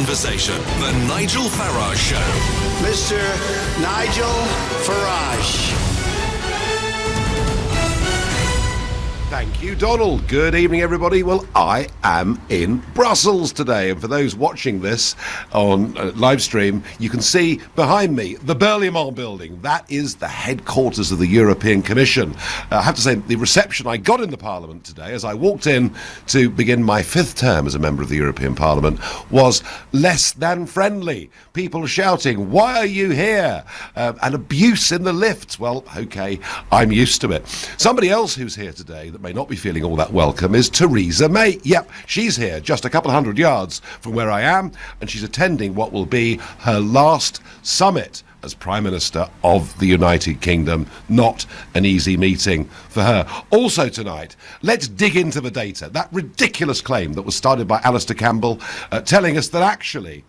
conversation. The Nigel Farage Show. Mr. Nigel Farage. Thank you, Donald. Good evening, everybody. Well, I am in Brussels today, and for those watching this on live stream, you can see behind me the Berlaymont building. That is the headquarters of the European Commission. I have to say, the reception I got in the Parliament today, as I walked in to begin my 5th term as a member of the European Parliament, was less than friendly. People shouting, "Why are you here?" And abuse in the lifts. Well, okay, I'm used to it. Somebody else who's here today that may not be feeling all that welcome is Theresa May. Yep, she's here just a couple hundred yards from where I am, and she's attending what will be her last summit as Prime Minister of the United Kingdom. Not an easy meeting for her. Also tonight, let's dig into the data. That ridiculous claim that was started by Alistair Campbell, telling us that actually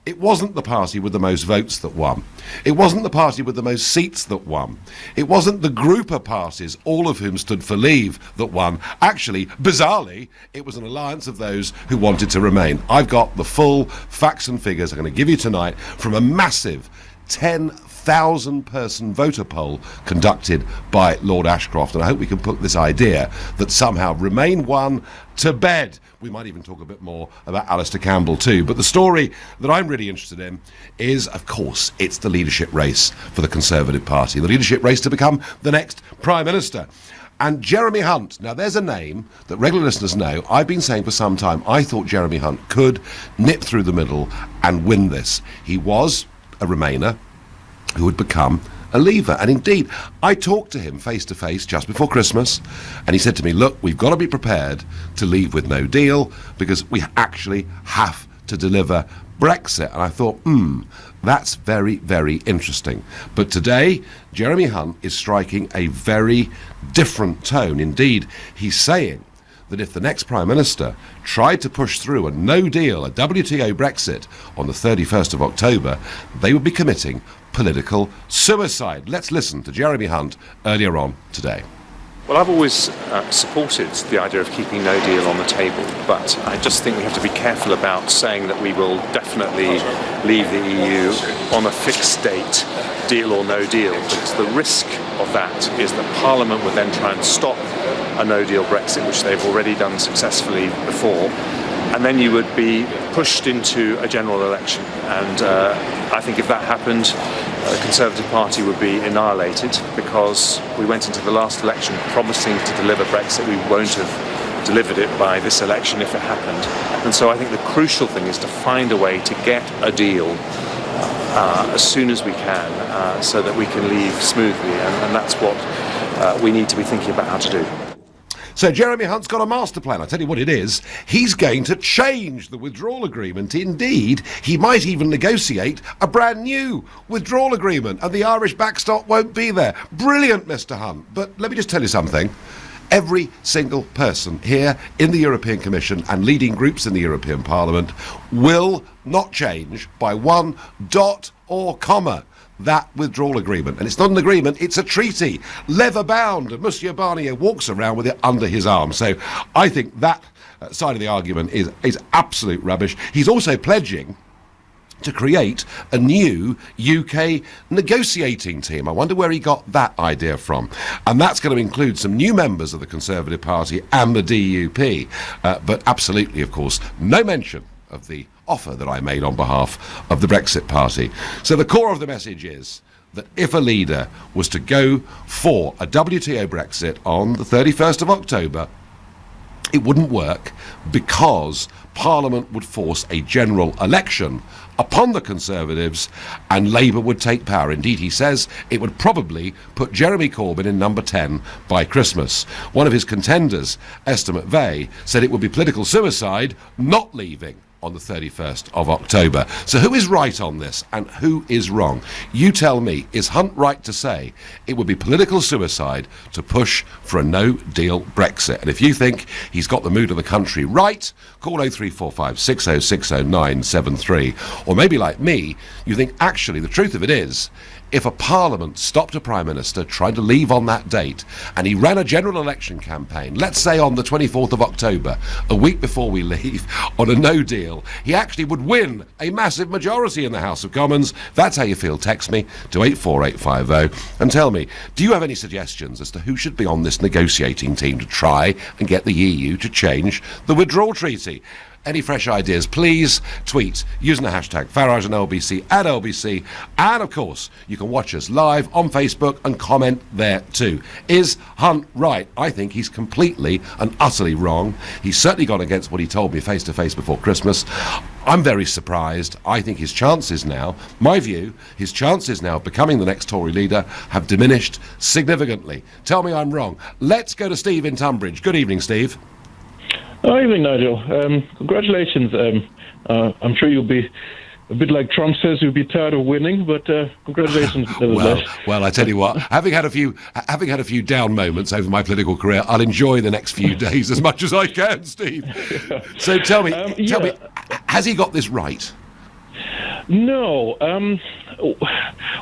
it wasn't the party with the most votes that won. It wasn't the party with the most seats that won. It wasn't the group of parties, all of whom stood for leave, that won. Actually, bizarrely, it was an alliance of those who wanted to remain. I've got the full facts and figures I'm going to give you tonight from a massive 10,000 person voter poll conducted by Lord Ashcroft, and I hope we can put this idea that somehow Remain won to bed. We might even talk a bit more about Alistair Campbell too, but the story that I'm really interested in is, of course, it's the leadership race for the Conservative Party, the leadership race to become the next Prime Minister. And Jeremy Hunt, now there's a name that regular listeners know. I've been saying for some time I thought Jeremy Hunt could nip through the middle and win this. He was a Remainer who would become a Leaver, and indeed I talked to him face to face just before Christmas, and he said to me, look, we've got to be prepared to leave with no deal because we actually have to deliver Brexit. And I thought, that's very, very interesting. But today Jeremy Hunt is striking a very different tone. Indeed, he's saying that if the next Prime Minister tried to push through a no deal, a WTO Brexit, on the 31st of October, they would be committing political suicide. Let's listen to Jeremy Hunt earlier on today. Well, I've always supported the idea of keeping no deal on the table, but I just think we have to be careful about saying that we will definitely leave the EU on a fixed date, deal or no deal, because the risk of that is that Parliament would then try and stop a no-deal Brexit, which they've already done successfully before, and then you would be pushed into a general election. And I think if that happened, the Conservative Party would be annihilated, because we went into the last election promising to deliver Brexit. We won't have delivered it by this election if it happened. And so I think the crucial thing is to find a way to get a deal as soon as we can, so that we can leave smoothly, and that's what we need to be thinking about how to do. So Jeremy Hunt's got a master plan. I'll tell you what it is. He's going to change the withdrawal agreement. Indeed, he might even negotiate a brand new withdrawal agreement, and the Irish backstop won't be there. Brilliant, Mr. Hunt. But let me just tell you something. Every single person here in the European Commission and leading groups in the European Parliament will not change by one dot or comma that withdrawal agreement. And it's not an agreement, it's a treaty, leather bound, and Monsieur Barnier walks around with it under his arm. So I think that side of the argument is absolute rubbish. He's also pledging to create a new UK negotiating team. I wonder where he got that idea from. And that's going to include some new members of the Conservative Party and the DUP. But absolutely, of course, no mention of the offer that I made on behalf of the Brexit Party. So the core of the message is that if a leader was to go for a WTO Brexit on the 31st of October, it wouldn't work because Parliament would force a general election upon the Conservatives and Labour would take power. Indeed, he says it would probably put Jeremy Corbyn in number 10 by Christmas. One of his contenders, Esther McVey, said it would be political suicide not leaving on the 31st of October. So who is right on this and who is wrong? You tell me, is Hunt right to say it would be political suicide to push for a no-deal Brexit? And if you think he's got the mood of the country right, call 0345 6060 973. Or maybe like me, you think actually the truth of it is, if a parliament stopped a prime minister trying to leave on that date and he ran a general election campaign, let's say on the 24th of October, a week before we leave, on a no deal, deal, he actually would win a massive majority in the House of Commons. If that's how you feel, text me to 84850 and tell me, do you have any suggestions as to who should be on this negotiating team to try and get the EU to change the withdrawal treaty? Any fresh ideas, please tweet using the hashtag Farage and LBC at LBC. And, of course, you can watch us live on Facebook and comment there too. Is Hunt right? I think he's completely and utterly wrong. He's certainly gone against what he told me face-to-face before Christmas. I'm very surprised. I think his chances now, my view, his chances now of becoming the next Tory leader have diminished significantly. Tell me I'm wrong. Let's go to Steve in Tunbridge. Good evening, Steve. Good evening, Nigel. Congratulations. I'm sure you'll be a bit like Trump says, you'll be tired of winning, but congratulations nevertheless. Well, I tell you what, having had a few down moments over my political career, I'll enjoy the next few days as much as I can, Steve. So tell me, has he got this right? No.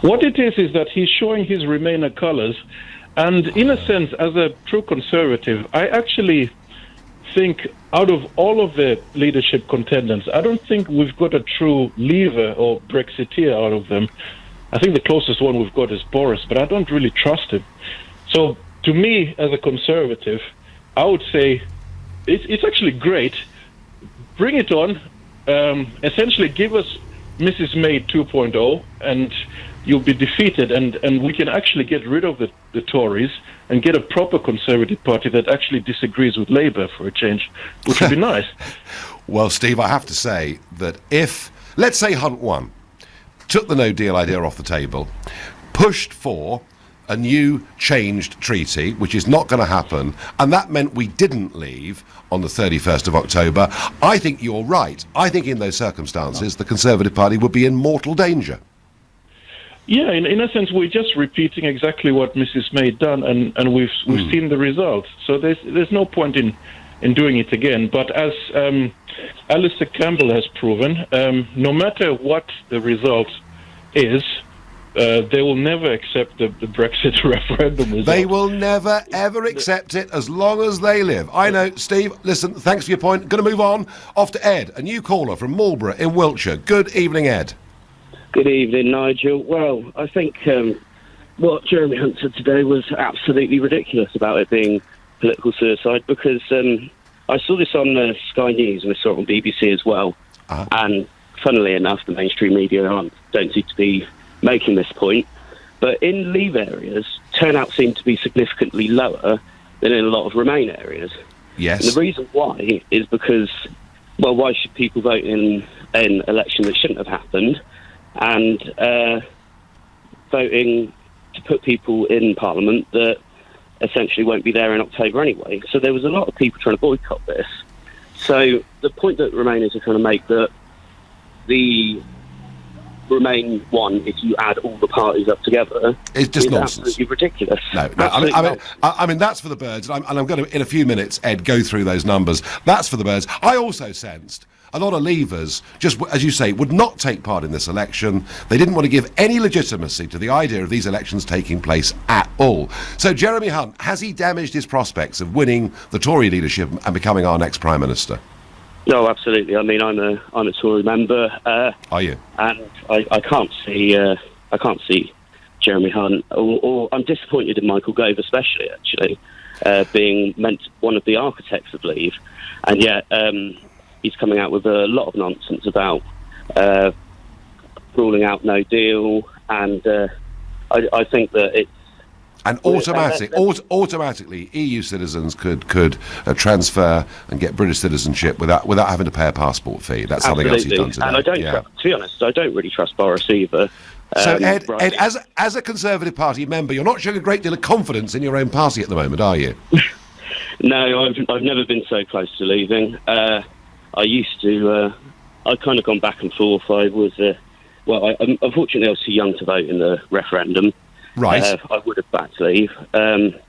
What it is that he's showing his Remainer colours, and in a sense, as a true conservative, I actually think out of all of the leadership contenders, I don't think we've got a true leaver or Brexiteer out of them. I think the closest one we've got is Boris, but I don't really trust him. So to me, as a conservative, I would say it's actually great. Bring it on. Essentially give us Mrs. May 2.0 and you'll be defeated, and we can actually get rid of the Tories and get a proper Conservative Party that actually disagrees with Labour for a change, which would be nice. Well, Steve, I have to say that if, let's say Hunt won, took the no-deal idea off the table, pushed for a new changed treaty, which is not going to happen, and that meant we didn't leave on the 31st of October, I think you're right. I think in those circumstances, the Conservative Party would be in mortal danger. Yeah, in a sense, we're just repeating exactly what Mrs. May done, and we've seen the results. So there's no point in doing it again. But as Alistair Campbell has proven, no matter what the result is, they will never accept the Brexit referendum result. They will never, ever accept it as long as they live. I know, Steve, listen, thanks for your point. Going to move on. Off to Ed, a new caller from Marlborough in Wiltshire. Good evening, Ed. Good evening, Nigel. Well, I think what Jeremy Hunt said today was absolutely ridiculous about it being political suicide, because I saw this on Sky News and I saw it on BBC as well. And funnily enough, the mainstream media don't seem to be making this point. But in Leave areas, turnout seemed to be significantly lower than in a lot of Remain areas. Yes. And the reason why is because, well, why should people vote in an election that shouldn't have happened? And voting to put people in Parliament that essentially won't be there in October anyway. So there was a lot of people trying to boycott this. So the point that Remainers are trying to make, that the Remain won if you add all the parties up together, it's just is nonsense. Absolutely ridiculous. No. I mean, that's for the birds, and I'm going to, in a few minutes, Ed, go through those numbers. That's for the birds. I also sensed a lot of Leavers, just as you say, would not take part in this election. They didn't want to give any legitimacy to the idea of these elections taking place at all. So Jeremy Hunt, has he damaged his prospects of winning the Tory leadership and becoming our next Prime Minister? No, absolutely. I mean, I'm a Tory member. Are you? And I can't see Jeremy Hunt, or I'm disappointed in Michael Gove, especially actually, being one of the architects of Leave, and yet he's coming out with a lot of nonsense about ruling out no deal, and I think that it's. And automatically, EU citizens could transfer and get British citizenship without having to pay a passport fee. That's something else he's done today. And to be honest, I don't really trust Boris either. So Ed, as a Conservative Party member, you're not showing a great deal of confidence in your own party at the moment, are you? No, I've never been so close to leaving. I used to. I've kind of gone back and forth. I was, unfortunately, I was too young to vote in the referendum. Right. I would have backed Leave, and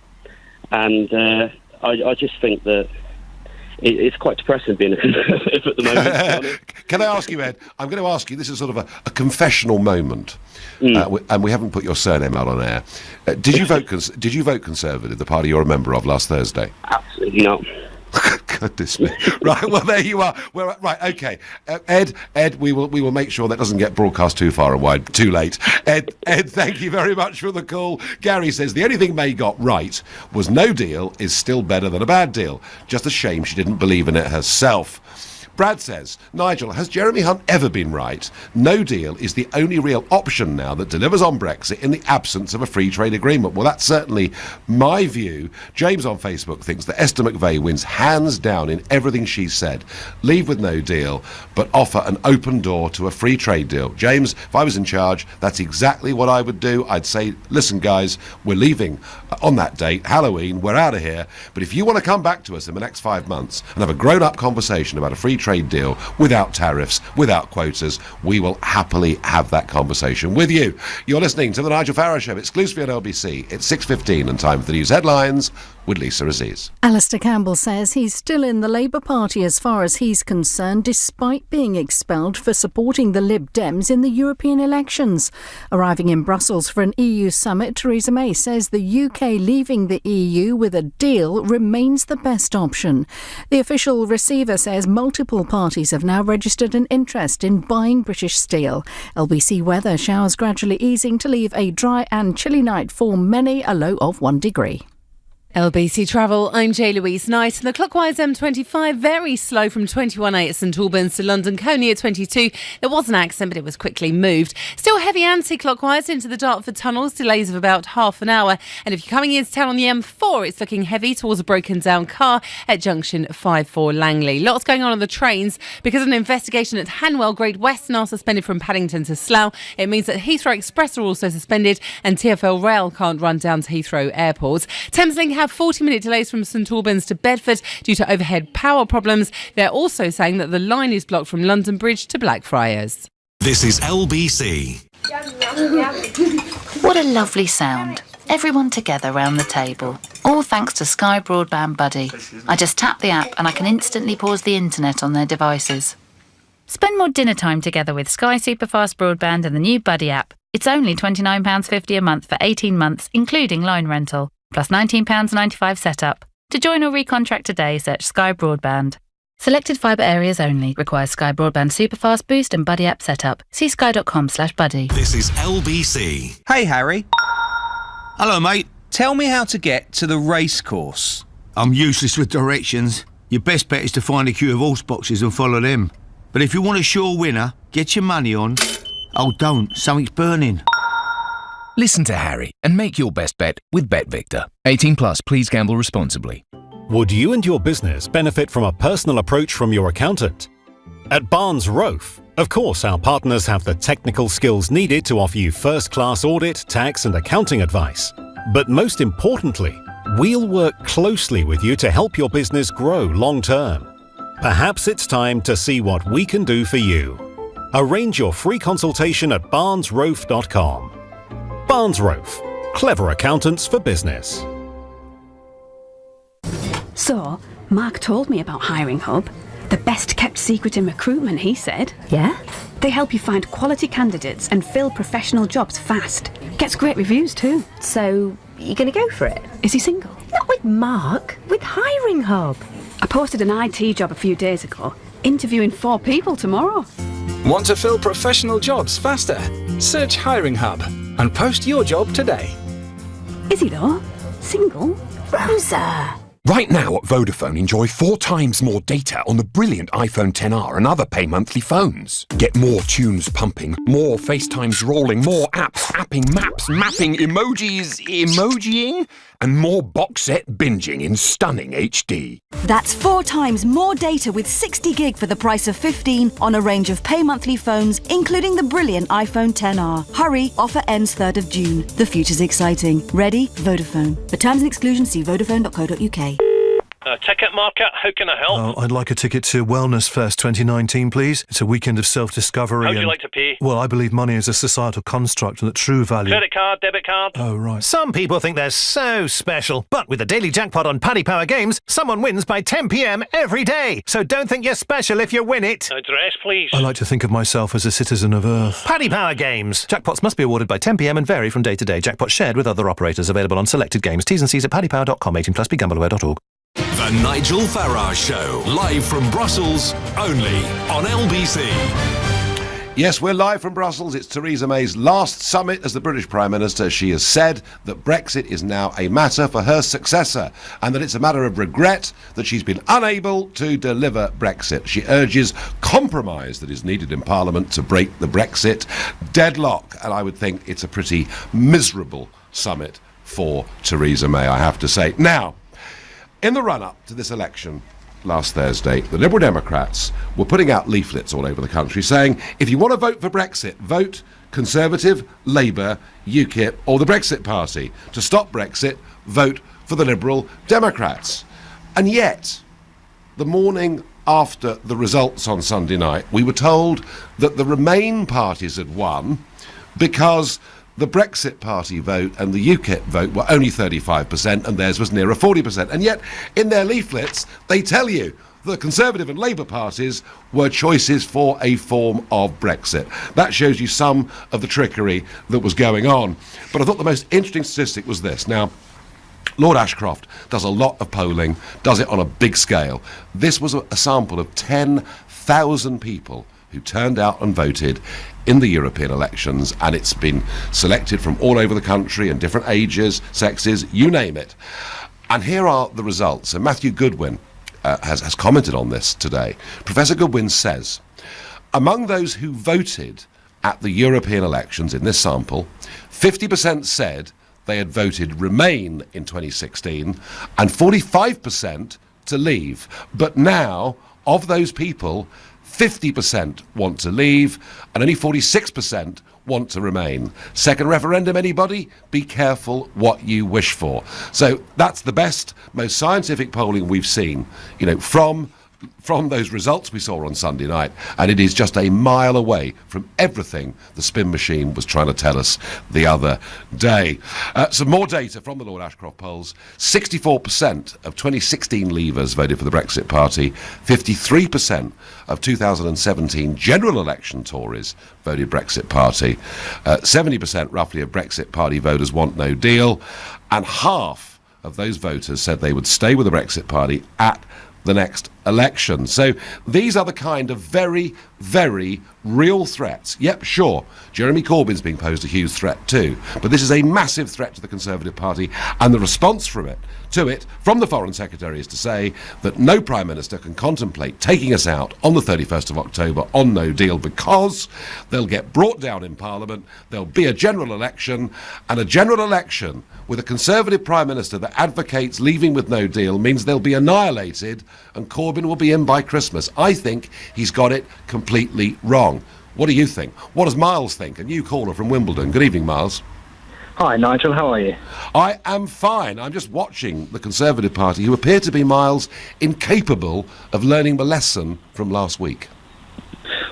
I just think that it's quite depressing being a Conservative at the moment. Can I ask you, Ed? I'm going to ask you. This is sort of a confessional moment, and we haven't put your surname out on air. Did you vote? Did you vote Conservative, the party you're a member of, last Thursday? Absolutely not. Goodness me. Right, well, there you are. Right, okay. Ed, we will make sure that doesn't get broadcast too far and wide, too late. Ed, thank you very much for the call. Gary says the only thing May got right was no deal is still better than a bad deal. Just a shame she didn't believe in it herself. Brad says, Nigel, has Jeremy Hunt ever been right? No deal is the only real option now that delivers on Brexit in the absence of a free trade agreement. Well, that's certainly my view. James on Facebook thinks that Esther McVeigh wins hands down in everything she's said. Leave with no deal, but offer an open door to a free trade deal. James, if I was in charge, that's exactly what I would do. I'd say, listen, guys, we're leaving on that date, Halloween, we're out of here. But if you want to come back to us in the next 5 months and have a grown-up conversation about a free trade deal without tariffs, without quotas, we will happily have that conversation with you. You're listening to the Nigel Farage Show, exclusively on LBC. It's 6:15 and time for the news headlines with Lisa Aziz. Alistair Campbell says he's still in the Labour Party as far as he's concerned, despite being expelled for supporting the Lib Dems in the European elections. Arriving in Brussels for an EU summit, Theresa May says the UK leaving the EU with a deal remains the best option. The official receiver says multiple parties have now registered an interest in buying British steel. LBC weather, showers gradually easing to leave a dry and chilly night for many, a low of 1 degree. LBC Travel, I'm J-Louise Knight. The clockwise M25 very slow from 21A at St Albans to London Coney at 22. There was an accident, but it was quickly moved. Still heavy anti-clockwise into the Dartford tunnels, delays of about half an hour. And if you're coming into town on the M4, it's looking heavy towards a broken down car at junction 54 Langley. Lots going on the trains because of an investigation at Hanwell. Great Western are suspended from Paddington to Slough. It means that Heathrow Express are also suspended and TfL Rail can't run down to Heathrow Airport. Thameslink have 40-minute delays from St Albans to Bedford due to overhead power problems. They're also saying that the line is blocked from London Bridge to Blackfriars. This is LBC. What a lovely sound. Everyone together round the table. All thanks to Sky Broadband Buddy. I just tap the app and I can instantly pause the internet on their devices. Spend more dinner time together with Sky Superfast Broadband and the new Buddy app. It's only £29.50 a month for 18 months, including line rental. Plus £19.95 setup. To join or recontract today, search Sky Broadband. Selected fibre areas only. Requires Sky Broadband Superfast Boost and Buddy app setup. See sky.com/buddy. This is LBC. Hey, Harry. Hello, mate. Tell me how to get to the racecourse. I'm useless with directions. Your best bet is to find a queue of horse boxes and follow them. But if you want a sure winner, get your money on... Oh, don't. Something's burning. Listen to Harry and make your best bet with BetVictor. 18 plus, please gamble responsibly. Would you and your business benefit from a personal approach from your accountant? At Barnes Rofe, of course, our partners have the technical skills needed to offer you first-class audit, tax and accounting advice. But most importantly, we'll work closely with you to help your business grow long-term. Perhaps it's time to see what we can do for you. Arrange your free consultation at barnesrofe.com. Barnes Rofe, clever accountants for business. So, Mark told me about Hiring Hub. The best kept secret in recruitment, he said. Yeah? They help you find quality candidates and fill professional jobs fast. Gets great reviews too. So, you going to go for it? Is he single? Not with Mark, with Hiring Hub. I posted an IT job a few days ago. Interviewing 4 people tomorrow. Want to fill professional jobs faster? Search Hiring Hub and post your job today. Is he though? Single? Rosa! Right now at Vodafone, enjoy 4 times more data on the brilliant iPhone XR and other pay monthly phones. Get more tunes pumping, more FaceTimes rolling, more apps, apping, maps, mapping, emojis, emojiing, and more box set binging in stunning HD. That's 4 times more data with 60 gig for the price of 15 on a range of pay monthly phones, including the brilliant iPhone XR. Hurry, offer ends 3rd of June. The future's exciting. Ready? Vodafone. For terms and exclusions, see vodafone.co.uk. Ticket marker, how can I help? I'd like a ticket to Wellness Fest 2019, please. It's a weekend of self-discovery. How would you like to pay? Well, I believe money is a societal construct and that true value... Credit card, debit card? Oh, right. Some people think they're so special, but with the daily jackpot on Paddy Power Games, someone wins by 10 p.m. every day. So don't think you're special if you win it. Address, please. I like to think of myself as a citizen of Earth. Paddy Power Games. Jackpots must be awarded by 10 p.m. and vary from day to day. Jackpots shared with other operators. Available on selected games. T's and C's at paddypower.com. 18 plus. BeGambleAware.org. The Nigel Farage Show, live from Brussels, only on LBC. Yes, we're live from Brussels. It's Theresa May's last summit as the British Prime Minister. She has said that Brexit is now a matter for her successor and that it's a matter of regret that she's been unable to deliver Brexit. She urges compromise that is needed in Parliament to break the Brexit deadlock. And I would think it's a pretty miserable summit for Theresa May, I have to say. Now, in the run-up to this election last Thursday, the Liberal Democrats were putting out leaflets all over the country saying, if you want to vote for Brexit, vote Conservative, Labour, UKIP or the Brexit Party. To stop Brexit, vote for the Liberal Democrats. And yet, the morning after the results on Sunday night, we were told that the Remain parties had won because the Brexit Party vote and the UKIP vote were only 35% and theirs was nearer 40%. And yet, in their leaflets, they tell you the Conservative and Labour parties were choices for a form of Brexit. That shows you some of the trickery that was going on. But I thought the most interesting statistic was this. Now, Lord Ashcroft does a lot of polling, does it on a big scale. This was a sample of 10,000 people who turned out and voted in the European elections, and it's been selected from all over the country and different ages, sexes, you name it. And here are the results. And Matthew Goodwin has commented on this today. Professor Goodwin says, among those who voted at the European elections in this sample, 50% said they had voted Remain in 2016 and 45% to leave. But now, of those people, 50% want to leave and only 46% want to remain. Second referendum, anybody? Be careful what you wish for. So that's the best, most scientific polling we've seen, from those results we saw on Sunday night, and it is just a mile away from everything the spin machine was trying to tell us the other day. Some more data from the Lord Ashcroft polls. 64% of 2016 leavers voted for the Brexit Party. 53% of 2017 general election Tories voted Brexit Party. 70% roughly of Brexit Party voters want no deal, and half of those voters said they would stay with the Brexit Party at the next election. So these are the kind of very, very real threats. Yep, sure, Jeremy Corbyn's being posed a huge threat too, but this is a massive threat to the Conservative Party, and the response from the Foreign Secretary is to say that no Prime Minister can contemplate taking us out on the 31st of October on no deal because they'll get brought down in Parliament, there'll be a general election, and a general election with a Conservative Prime Minister that advocates leaving with no deal means they'll be annihilated and Corbyn will be in by Christmas. I think he's got it completely wrong. What do you think? What does Miles think? A new caller from Wimbledon. Good evening, Miles. Hi, Nigel. How are you? I am fine. I'm just watching the Conservative Party, who appear to be, Miles, incapable of learning the lesson from last week.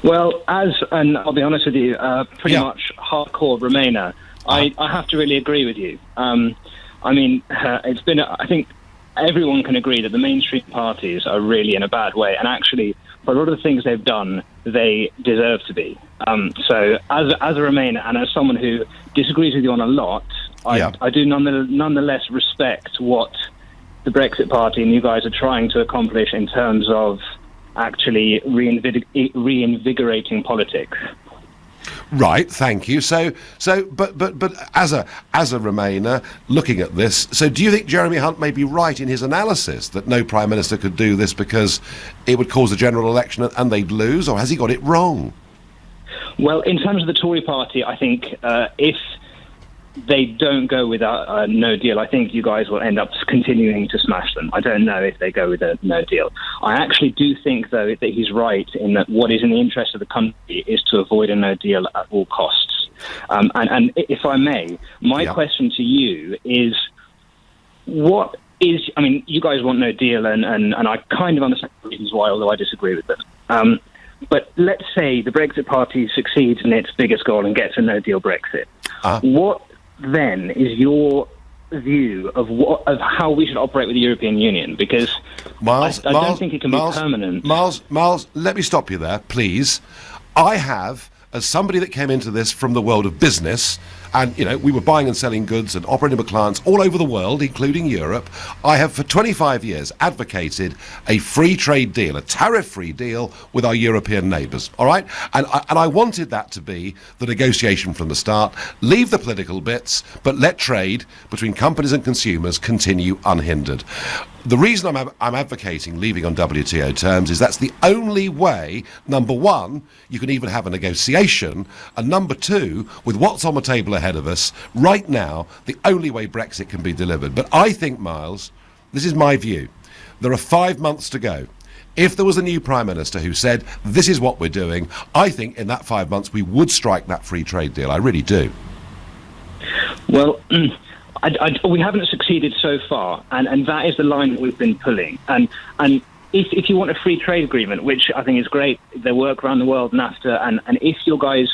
Well, and I'll be honest with you, pretty much hardcore Remainer, I have to really agree with you. It's been, I think everyone can agree that the mainstream parties are really in a bad way, and actually, for a lot of the things they've done, they deserve to be. So, as a Remainer and as someone who disagrees with you on a lot, I do nonetheless respect what the Brexit Party and you guys are trying to accomplish in terms of actually reinvigorating politics. Right, thank you. But as a Remainer, looking at this, so do you think Jeremy Hunt may be right in his analysis that no Prime Minister could do this because it would cause a general election and they'd lose, or has he got it wrong? Well, in terms of the Tory party, I think if they don't go with a no deal, I think you guys will end up continuing to smash them. I don't know if they go with a no deal. I actually do think, though, that he's right in that what is in the interest of the country is to avoid a no deal at all costs. And if I may, my question to you is, you guys want no deal, and I kind of understand the reasons why, although I disagree with them. But let's say the Brexit Party succeeds in its biggest goal and gets a no deal Brexit. What then is your view of how we should operate with the European Union? Because I don't think it can be permanent. Miles, let me stop you there, please. I have as somebody that came into this from the world of business, and, you know, we were buying and selling goods and operating with clients all over the world, including Europe, I have for 25 years advocated a free trade deal, a tariff-free deal with our European neighbours, all right? And I wanted that to be the negotiation from the start. Leave the political bits, but let trade between companies and consumers continue unhindered. The reason I'm advocating leaving on WTO terms is that's the only way, number one, you can even have a negotiation, and number two, with what's on the table ahead of us, right now, the only way Brexit can be delivered. But I think, Miles, this is my view, there are 5 months to go. If there was a new Prime Minister who said, this is what we're doing, I think in that 5 months we would strike that free trade deal. I really do. Well, we haven't succeeded so far, and that is the line that we've been pulling. And if you want a free trade agreement, which I think is great, they work around the world, NAFTA, and if your guys'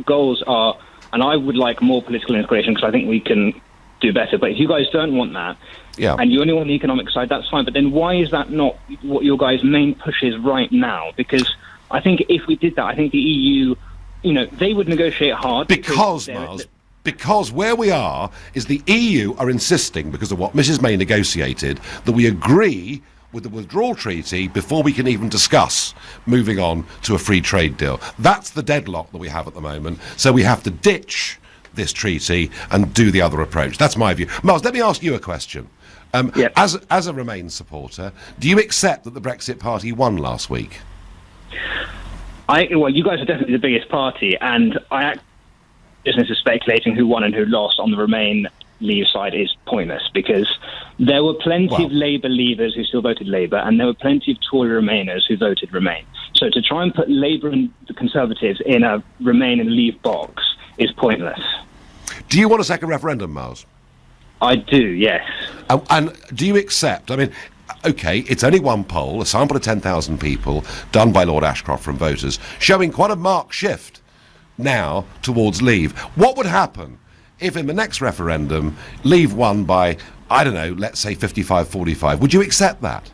goals are, and I would like more political integration because I think we can do better, but if you guys don't want that, and you only want the economic side, that's fine, but then why is that not what your guys' main push is right now? Because I think if we did that, I think the EU, you know, they would negotiate hard. Because, Miles, because where we are is the EU are insisting, because of what Mrs May negotiated, that we agree with the withdrawal treaty before we can even discuss moving on to a free trade deal. That's the deadlock that we have at the moment. So we have to ditch this treaty and do the other approach. That's my view. Miles, let me ask you a question. As a Remain supporter, do you accept that the Brexit Party won last week? Well, you guys are definitely the biggest party, and business is speculating who won and who lost on the Remain Leave side is pointless, because there were plenty of Labour leavers who still voted Labour, and there were plenty of Tory Remainers who voted Remain. So to try and put Labour and the Conservatives in a Remain and Leave box is pointless. Do you want a second referendum, Miles? I do, yes. And do you accept, I mean, OK, it's only one poll, a sample of 10,000 people, done by Lord Ashcroft from voters, showing quite a marked shift now towards Leave. What would happen if in the next referendum Leave won by, I don't know, let's say 55-45? Would you accept that?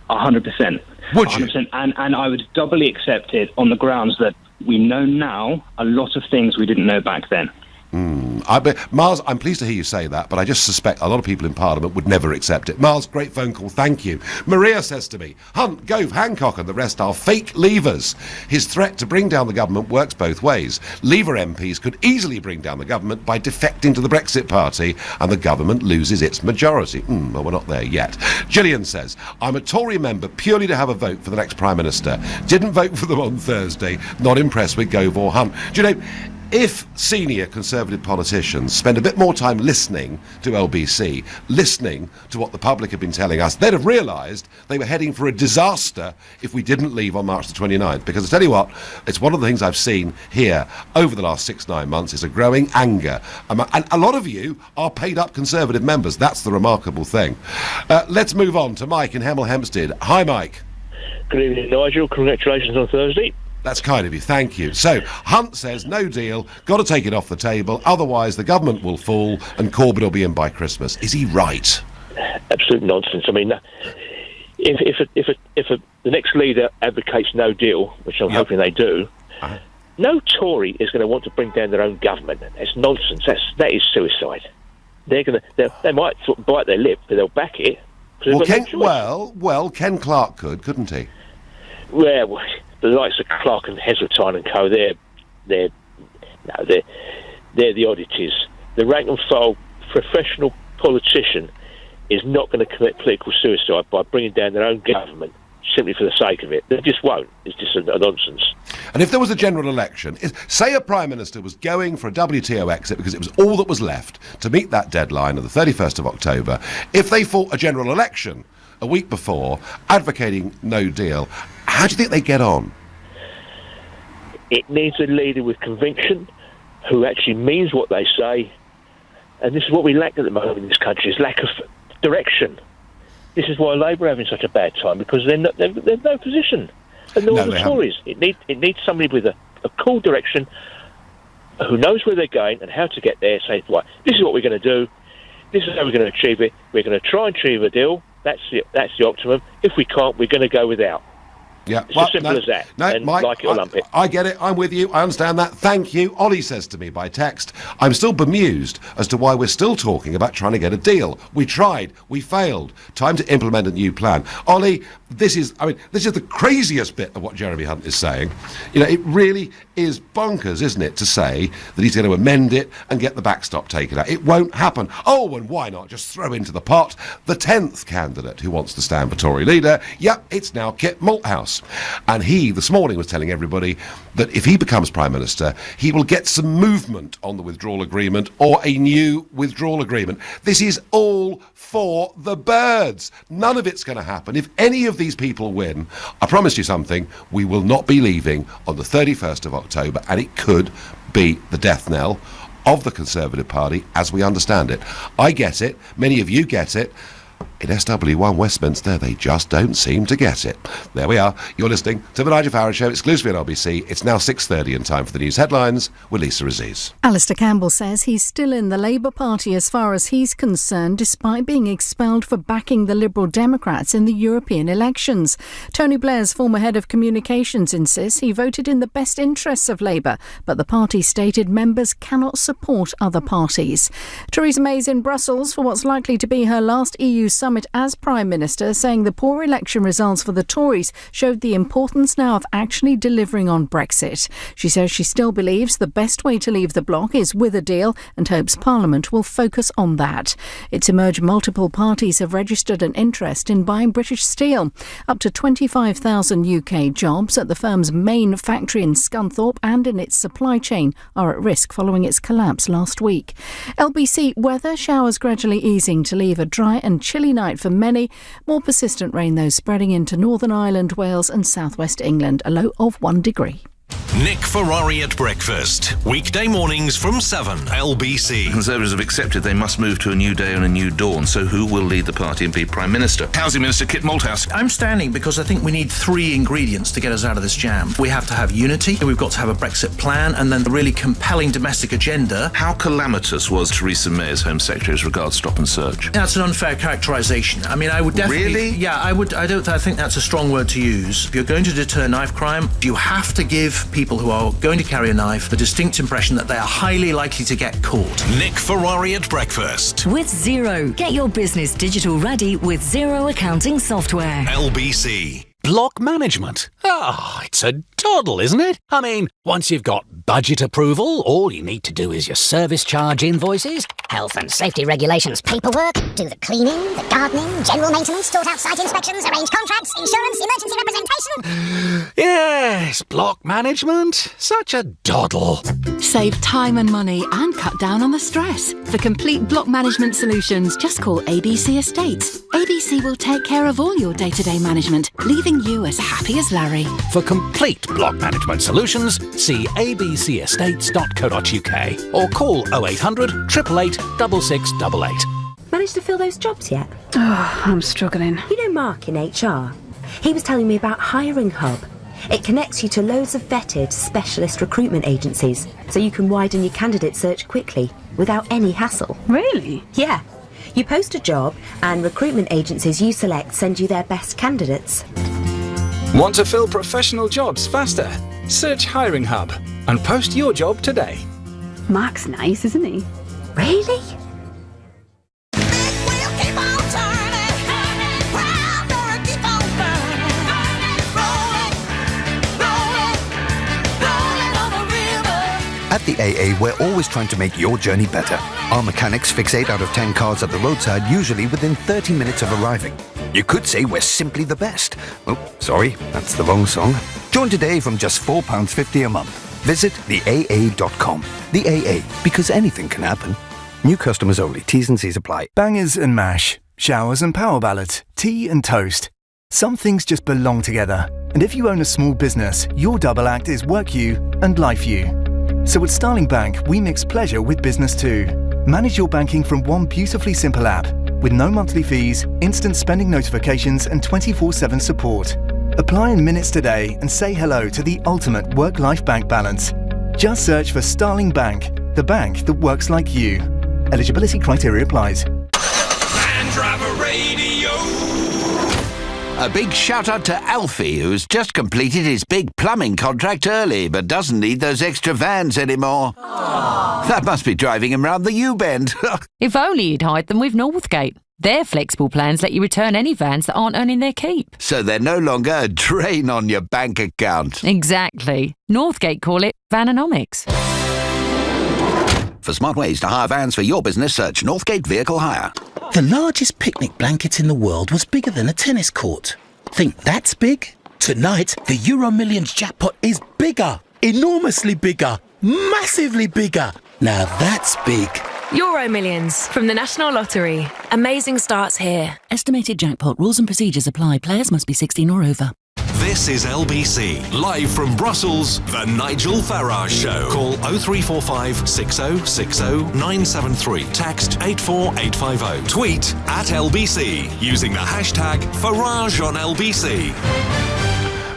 100%. Would you? 100%. And I would doubly accept it on the grounds that we know now a lot of things we didn't know back then. Miles, I'm pleased to hear you say that, but I just suspect a lot of people in Parliament would never accept it. Miles, great phone call, thank you. Maria says to me, Hunt, Gove, Hancock and the rest are fake Leavers. His threat to bring down the government works both ways. Leaver MPs could easily bring down the government by defecting to the Brexit Party, and the government loses its majority. Well, we're not there yet. Gillian says, I'm a Tory member purely to have a vote for the next Prime Minister. Didn't vote for them on Thursday. Not impressed with Gove or Hunt. Do you know, if senior Conservative politicians spend a bit more time listening to LBC, listening to what the public have been telling us, they'd have realised they were heading for a disaster if we didn't leave on March the 29th. Because I tell you what, it's one of the things I've seen here over the last 6-9 months is a growing anger. And a lot of you are paid-up Conservative members. That's the remarkable thing. Let's move on to Mike in Hemel Hempstead. Hi, Mike. Good evening, Nigel. Congratulations on Thursday. That's kind of you, thank you. So, Hunt says no deal, got to take it off the table, otherwise the government will fall and Corbyn will be in by Christmas. Is he right? Absolute nonsense. I mean, if the next leader advocates no deal, which I'm hoping they do, no Tory is going to want to bring down their own government. That's nonsense. That is suicide. They might sort of bite their lip, but they'll back it. Well, Ken Clarke couldn't he? Well, the likes of Clarke and Heseltine and co, they're the oddities. The rank and file professional politician is not going to commit political suicide by bringing down their own government simply for the sake of it. They just won't. It's just a nonsense. And if there was a general election, say a Prime Minister was going for a WTO exit because it was all that was left to meet that deadline of the 31st of October, if they fought a general election a week before, advocating no deal, how do you think they get on? It needs a leader with conviction, who actually means what they say, and this is what we lack at the moment in this country, is lack of direction. This is why Labour are having such a bad time, because they've no position, and nor the Tories. It needs somebody with a cool direction, who knows where they're going and how to get there. Say, right, this is what we're going to do. This is how we're going to achieve it. We're going to try and achieve a deal. That's the optimum. If we can't, we're going to go without. Yeah, It's as simple as that. No, and Mike, like it or lump it. I get it. I'm with you. I understand that. Thank you. Ollie says to me by text, I'm still bemused as to why we're still talking about trying to get a deal. We tried. We failed. Time to implement a new plan. Ollie, this is the craziest bit of what Jeremy Hunt is saying. It really is bonkers, isn't it, to say that he's going to amend it and get the backstop taken out. It won't happen. Oh, and why not just throw into the pot the 10th candidate who wants to stand for Tory leader? Yep, it's now Kit Malthouse. And he, this morning, was telling everybody that if he becomes Prime Minister, he will get some movement on the withdrawal agreement or a new withdrawal agreement. This is all for the birds. None of it's going to happen. If any of these people win, I promise you something, we will not be leaving on the 31st of October, and it could be the death knell of the Conservative Party as we understand it. I get it. Many of you get it. In SW1 Westminster, they just don't seem to get it. There we are. You're listening to the Nigel Farage Show, exclusively on LBC. It's now 6:30 and time for the news headlines with Lisa Aziz. Alistair Campbell says he's still in the Labour Party as far as he's concerned, despite being expelled for backing the Liberal Democrats in the European elections. Tony Blair's former head of communications insists he voted in the best interests of Labour, but the party stated members cannot support other parties. Theresa May's in Brussels for what's likely to be her last EU summit as Prime Minister, saying the poor election results for the Tories showed the importance now of actually delivering on Brexit. She says she still believes the best way to leave the bloc is with a deal and hopes Parliament will focus on that. It's emerged multiple parties have registered an interest in buying British steel. Up to 25,000 UK jobs at the firm's main factory in Scunthorpe and in its supply chain are at risk following its collapse last week. LBC weather, showers gradually easing to leave a dry and chilly night for many. More persistent rain, though, spreading into Northern Ireland, Wales and southwest England, a low of 1 degree. Nick Ferrari at breakfast. Weekday mornings from 7. LBC. Conservatives have accepted they must move to a new day and a new dawn. So who will lead the party and be Prime Minister? Housing Minister Kit Malthouse. I'm standing because I think we need 3 ingredients to get us out of this jam. We have to have unity, we've got to have a Brexit plan, and then a really compelling domestic agenda. How calamitous was Theresa May as Home Secretary as regards stop and search? That's an unfair characterisation. I mean, I would definitely... Really? Yeah, I think that's a strong word to use. If you're going to deter knife crime, you have to give people who are going to carry a knife the distinct impression that they are highly likely to get caught. Nick Ferrari at breakfast. With Xero. Get your business digital ready with Xero accounting software. LBC. Block management. It's a doddle, isn't it? I mean, once you've got budget approval, all you need to do is your service charge invoices, health and safety regulations paperwork, do the cleaning, the gardening, general maintenance, sort out site inspections, arrange contracts, insurance, emergency representation. Yes, block management. Such a doddle. Save time and money and cut down on the stress. For complete block management solutions, just call ABC Estates. ABC will take care of all your day-to-day management, leaving you as happy as Larry. For complete block management solutions, see abcestates.co.uk or call 0800 888 6688. Managed to fill those jobs yet? Oh, I'm struggling. You know Mark in HR? He was telling me about Hiring Hub. It connects you to loads of vetted specialist recruitment agencies, so you can widen your candidate search quickly, without any hassle. Really? Yeah. You post a job, and recruitment agencies you select send you their best candidates. Want to fill professional jobs faster? Search Hiring Hub and post your job today. Mark's nice, isn't he? Really? At the AA, we're always trying to make your journey better. Our mechanics fix 8 out of 10 cars at the roadside, usually within 30 minutes of arriving. You could say we're simply the best. Oh, sorry, that's the wrong song. Join today from just £4.50 a month. Visit theaa.com. The AA, because anything can happen. New customers only. T's and C's apply. Bangers and mash, showers and power ballads, tea and toast. Some things just belong together. And if you own a small business, your double act is work you and life you. So at Starling Bank, we mix pleasure with business too. Manage your banking from one beautifully simple app with no monthly fees, instant spending notifications and 24/7 support. Apply in minutes today and say hello to the ultimate work-life bank balance. Just search for Starling Bank, the bank that works like you. Eligibility criteria applies. Land Driver Radio. A big shout-out to Alfie, who's just completed his big plumbing contract early, but doesn't need those extra vans anymore. That must be driving him round the U-bend. If only you'd hide them with Northgate. Their flexible plans let you return any vans that aren't earning their keep. So they're no longer a drain on your bank account. Exactly. Northgate call it Vanonomics. For smart ways to hire vans for your business, search Northgate Vehicle Hire. The largest picnic blanket in the world was bigger than a tennis court. Think that's big? Tonight, the Euro Millions jackpot is bigger. Enormously bigger. Massively bigger. Now that's big. Euro Millions from the National Lottery. Amazing starts here. Estimated jackpot. Rules and procedures apply. Players must be 16 or over. This is LBC, live from Brussels, the Nigel Farage Show. Call 0345 6060 973. Text 84850. Tweet at LBC using the hashtag #FarageOnLBC.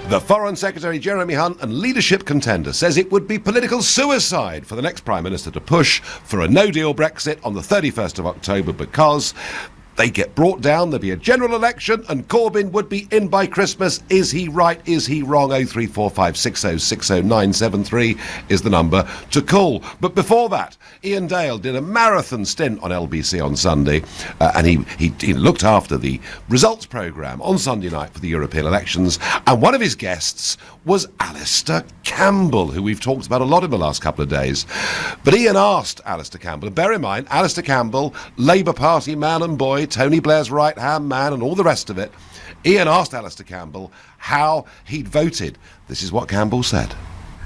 The Foreign Secretary Jeremy Hunt and leadership contender says it would be political suicide for the next Prime Minister to push for a no-deal Brexit on the 31st of October because they get brought down, there'd be a general election, and Corbyn would be in by Christmas. Is he right? Is he wrong? 0345 6060 973 is the number to call. But before that, Ian Dale did a marathon stint on LBC on Sunday, and he looked after the results programme on Sunday night for the European elections, and one of his guests was Alistair Campbell, who we've talked about a lot in the last couple of days. But Ian asked Alistair Campbell, and bear in mind, Alistair Campbell, Labour Party man and boy, Tony Blair's right-hand man and all the rest of it. Ian asked Alistair Campbell how he'd voted. This is what Campbell said.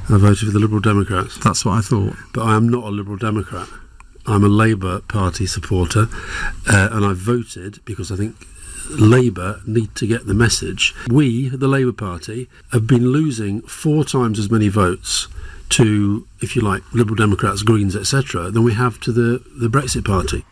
I voted for the Liberal Democrats. That's what I thought. But I am not a Liberal Democrat. I'm a Labour Party supporter, and I voted because I think Labour need to get the message. We, the Labour Party, have been losing 4 times as many votes to, if you like, Liberal Democrats, Greens, etc., than we have to the Brexit Party.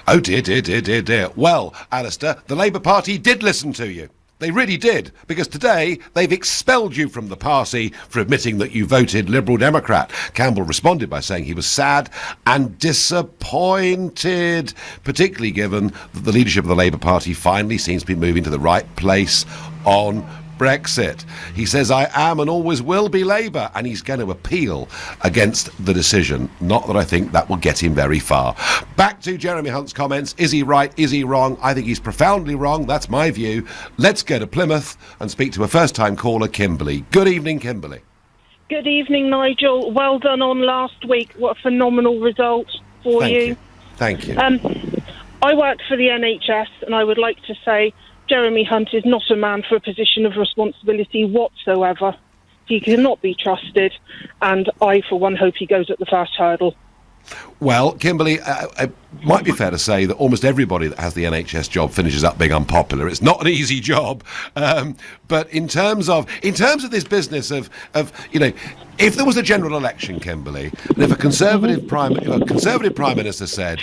Oh dear, dear, dear, dear, dear. Well, Alistair, the Labour Party did listen to you. They really did, because today they've expelled you from the party for admitting that you voted Liberal Democrat. Campbell responded by saying he was sad and disappointed, particularly given that the leadership of the Labour Party finally seems to be moving to the right place on Brexit. He says, I am and always will be Labour, and he's going to appeal against the decision. Not that I think that will get him very far. Back to Jeremy Hunt's comments. Is he right? Is he wrong? I think he's profoundly wrong. That's my view. Let's go to Plymouth and speak to a first-time caller, Kimberly. Good evening, Kimberly. Good evening, Nigel. Well done on last week. What a phenomenal result for you. Thank you. I worked for the NHS, and I would like to say Jeremy Hunt is not a man for a position of responsibility whatsoever. He cannot be trusted, and I, for one, hope he goes at the first hurdle. Well, Kimberly, it might be fair to say that almost everybody that has the NHS job finishes up being unpopular. It's not an easy job, but in terms of this business of you know, if there was a general election, Kimberly, and if a Conservative Prime Minister said,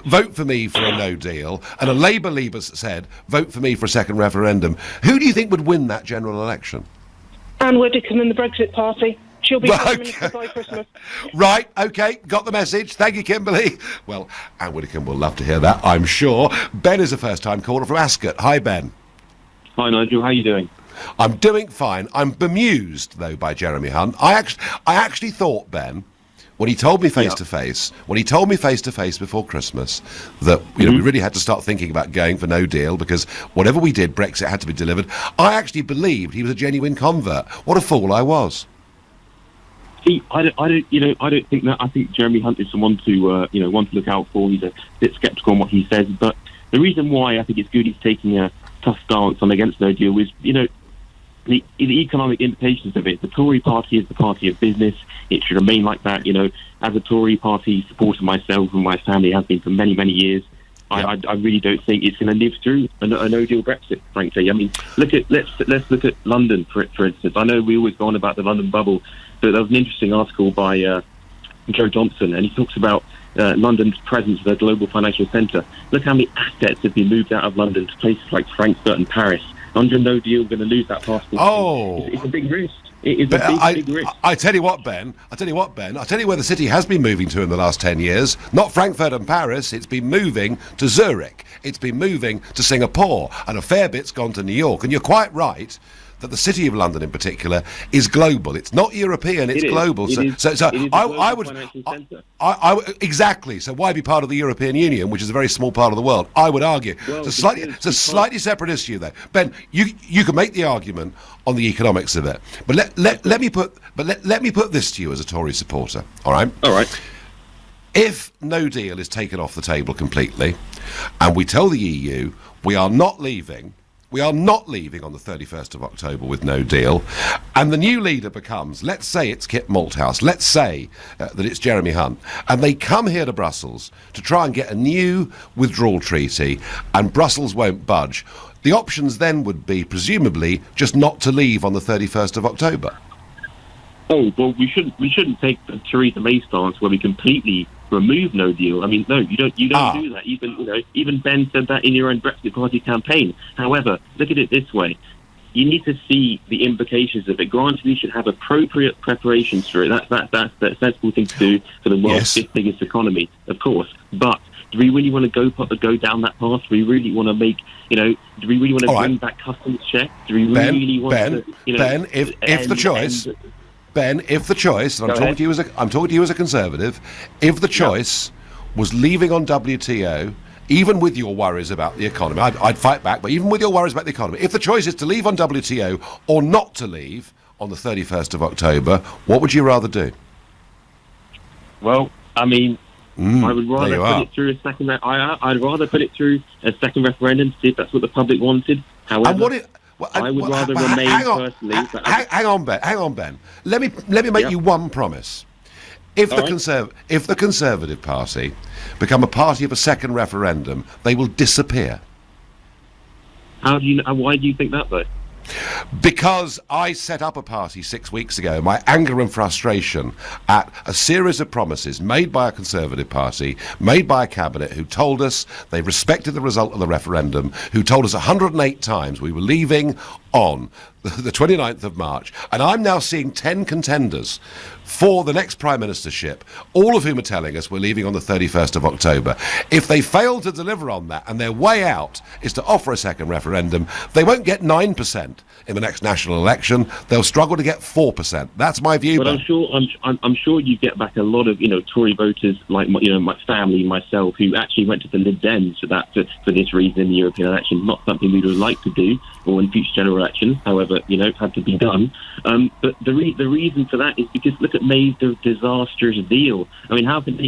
vote for me for a no deal, and a Labour leader said, vote for me for a second referendum, who do you think would win that general election? Anne Widdecombe and the Brexit Party. She'll be Prime Minister by Christmas. Right, OK, got the message. Thank you, Kimberly. Well, Anne Widdecombe will love to hear that, I'm sure. Ben is a first-time caller from Ascot. Hi, Ben. Hi, Nigel. How are you doing? I'm doing fine. I'm bemused, though, by Jeremy Hunt. I actually thought, Ben, when he told me face-to-face, before Christmas, that we really had to start thinking about going for no deal because whatever we did, Brexit had to be delivered. I actually believed he was a genuine convert. What a fool I was. See, I don't think that. I think Jeremy Hunt is someone to, one to look out for. He's a bit sceptical on what he says, but the reason why I think it's good he's taking a tough stance on against no deal is, the economic implications of it. The Tory party is the party of business. It should remain like that. As a Tory party supporter myself and my family has been for many, many years, I really don't think it's going to live through a no-deal Brexit, frankly. I mean, let's look at London, for instance. I know we always go on about the London bubble, but there was an interesting article by Joe Johnson, and he talks about London's presence as a global financial centre. Look how many assets have been moved out of London to places like Frankfurt and Paris. Under no deal, we're going to lose that passport. Oh, it's a big risk. It is a big risk. I tell you what, Ben. I tell you where the city has been moving to in the last 10 years. Not Frankfurt and Paris. It's been moving to Zurich. It's been moving to Singapore. And a fair bit's gone to New York. And you're quite right that the City of London in particular is global. It's not European, it's global. Exactly. So why be part of the European Union, which is a very small part of the world? I would argue. It's a slightly separate issue, though. Ben, you can make the argument on the economics of it. But let me put this to you as a Tory supporter, all right? All right. If no deal is taken off the table completely, and we tell the EU we are not leaving on the 31st of October with no deal, and the new leader becomes, let's say it's Kit Malthouse, let's say that it's Jeremy Hunt, and they come here to Brussels to try and get a new withdrawal treaty, and Brussels won't budge, the options then would be, presumably, just not to leave on the 31st of October. Oh, well, we shouldn't take the Theresa May stance where we completely remove no deal. I mean, no, you don't do that. Even Ben said that in your own Brexit Party campaign. However, look at it this way: you need to see the implications of it. Granted, we should have appropriate preparations for it. That's the sensible thing to do for the world's fifth biggest economy, of course. But do we really want to go down that path? Do we really want to make, do we really want to bring back customs checks? Do we really want to, Ben, if the choice. Ben, if the choice, and I'm talking to you as a Conservative, if the choice was leaving on WTO, even with your worries about the economy, I'd fight back, but even with your worries about the economy, if the choice is to leave on WTO or not to leave on the 31st of October, what would you rather do? Well, I mean, I would rather put it through a second. I'd rather put it through a second referendum to see if that's what the public wanted. However, I would rather remain personally. Hang on, Ben. Let me make you one promise. If the Conservative Party become a party of a second referendum, they will disappear. How do you know? Why do you think that, though? Because I set up a party 6 weeks ago, my anger and frustration at a series of promises made by a Conservative Party, made by a cabinet who told us they respected the result of the referendum, who told us 108 times we were leaving on the 29th of March, and I'm now seeing 10 contenders for the next Prime Ministership, all of whom are telling us we're leaving on the 31st of October. If they fail to deliver on that, and their way out is to offer a second referendum, they won't get 9% in the next national election. They'll struggle to get 4%. That's my view. But I'm sure you get back a lot of Tory voters like my family, myself, who actually went to the Lib Dems for this reason in the European election. Not something we would like to do, or in future general elections. However, had to be done. But the reason for that is because look at May's disastrous deal. I mean, how can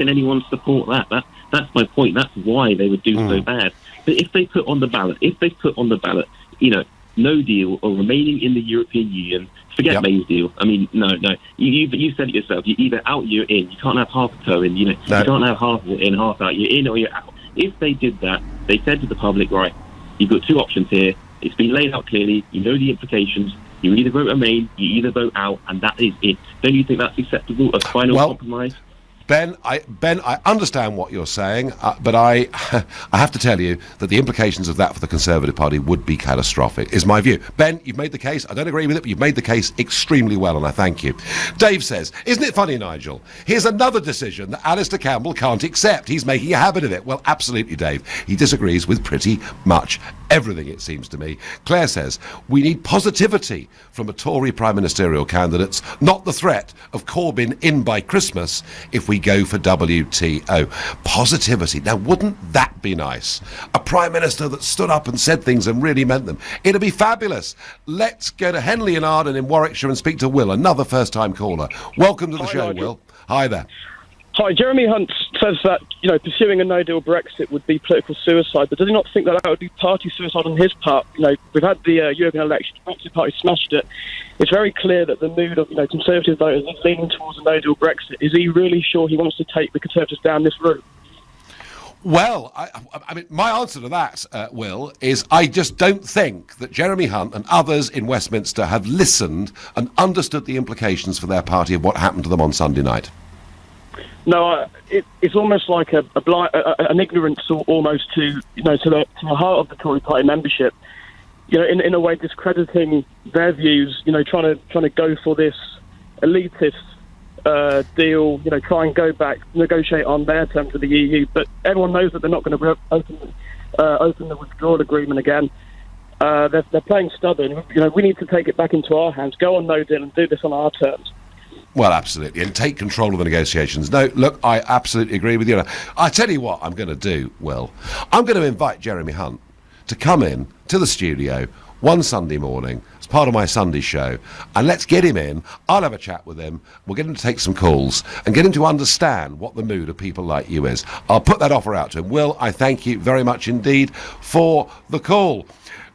anyone support that? That's my point. That's why they would do so bad. But if they put on the ballot, no deal or remaining in the European Union, forget May's deal. I mean, no. You said it yourself. You're either out, you're in. You can't have half a toe in. You can't have half in, half out. You're in or you're out. If they did that, they said to the public, right, you've got two options here. It's been laid out clearly. You know the implications. You either vote Remain, you either vote out, and that is it. Don't you think that's acceptable? A final compromise? Ben, I understand what you're saying, but I have to tell you that the implications of that for the Conservative Party would be catastrophic, is my view. Ben, you've made the case. I don't agree with it, but you've made the case extremely well, and I thank you. Dave says, isn't it funny, Nigel? Here's another decision that Alistair Campbell can't accept. He's making a habit of it. Well, absolutely, Dave. He disagrees with pretty much everything, it seems to me. Claire says, we need positivity from a Tory Prime Ministerial candidates, not the threat of Corbyn in by Christmas if we go for WTO. Positivity. Now, wouldn't that be nice? A Prime Minister that stood up and said things and really meant them. It'd be fabulous. Let's go to Henley and Arden in Warwickshire and speak to Will, another first-time caller. Welcome to the show, Nigel. Will. Hi there. Hi, Jeremy Hunt says that, pursuing a no-deal Brexit would be political suicide, but does he not think that would be party suicide on his part? We've had the European election, the Brexit Party smashed it. It's very clear that the mood of, Conservative voters is leaning towards a no-deal Brexit. Is he really sure he wants to take the Conservatives down this route? Well, I mean, my answer to that, Will, is I just don't think that Jeremy Hunt and others in Westminster have listened and understood the implications for their party of what happened to them on Sunday night. No, it's almost like an ignorance almost to the heart of the Tory Party membership. in a way discrediting their views, trying to go for this elitist deal, try and go back, negotiate on their terms with the EU. But everyone knows that they're not going to open the withdrawal agreement again. They're playing stubborn. We need to take it back into our hands, go on no deal and do this on our terms. Well, absolutely, and take control of the negotiations. No, look, I absolutely agree with you. I tell you what I'm going to do, Will. I'm going to invite Jeremy Hunt to come in to the studio one Sunday morning as part of my Sunday show, and let's get him in. I'll have a chat with him. We'll get him to take some calls and get him to understand what the mood of people like you is. I'll put that offer out to him. Will, I thank you very much indeed for the call.